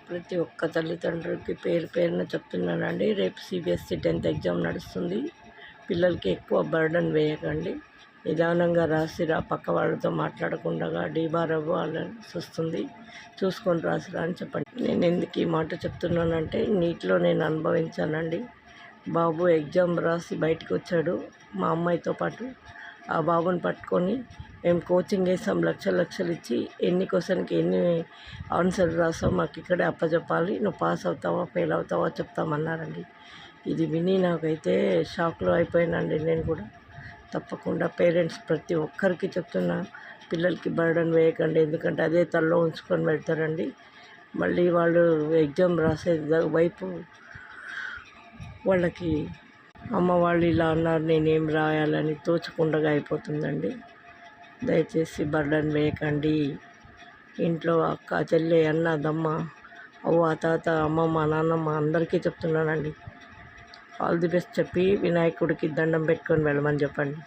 ప్రతి ఒక్క తల్లిదండ్రులకి పేరు పేరున చెప్తున్నానండి. రేపు సిబిఎస్ఈ 10th ఎగ్జామ్ నడుస్తుంది. పిల్లలకి ఎక్కువ బర్డన్ వేయకండి. నిదానంగా రాసిరా, పక్క వాళ్ళతో మాట్లాడకుండా డీబార్ అవ్వాల్సి వస్తుంది, చూసుకొని రాసిరా అని చెప్పండి. నేను ఎందుకు ఈ మాట చెప్తున్నానంటే నీటిలో నేను అనుభవించానండి. బాబు ఎగ్జామ్ రాసి బయటకు వచ్చాడు మా అమ్మాయితో పాటు. ఆ బాబుని పట్టుకొని మేము కోచింగ్ వేసాం, లక్షలు ఇచ్చి ఎన్ని క్వశ్చన్కి ఎన్ని ఆన్సర్ రాసావు మాకు ఇక్కడే అప్పచెప్పాలి, నువ్వు పాస్ అవుతావా ఫెయిల్ అవుతావా చెప్తామన్నారండి. ఇది విని నాకైతే షాక్లో అయిపోయానండి. నేను కూడా తప్పకుండా పేరెంట్స్ ప్రతి ఒక్కరికి చెప్తున్నా, పిల్లలకి బర్డన్ వేయకండి. ఎందుకంటే అదే తలలో ఉంచుకొని వెళ్తారండి. మళ్ళీ వాళ్ళు ఎగ్జామ్ రాసే వైపు వాళ్ళకి అమ్మ వాళ్ళు ఇలా అన్నారు నేనేం రాయాలని తోచకుండా అయిపోతుందండి. దయచేసి బర్డన్ వేయకండి. ఇంట్లో అక్క, చెల్లె, అన్న, దమ్మ, అవ్వ, తాత, అమ్మమ్మ, నాన్నమ్మ అందరికీ చెప్తున్నానండి. ఆల్ ది బెస్ట్ చెప్పి వినాయకుడికి దండం పెట్టుకొని వెళ్ళమని చెప్పండి.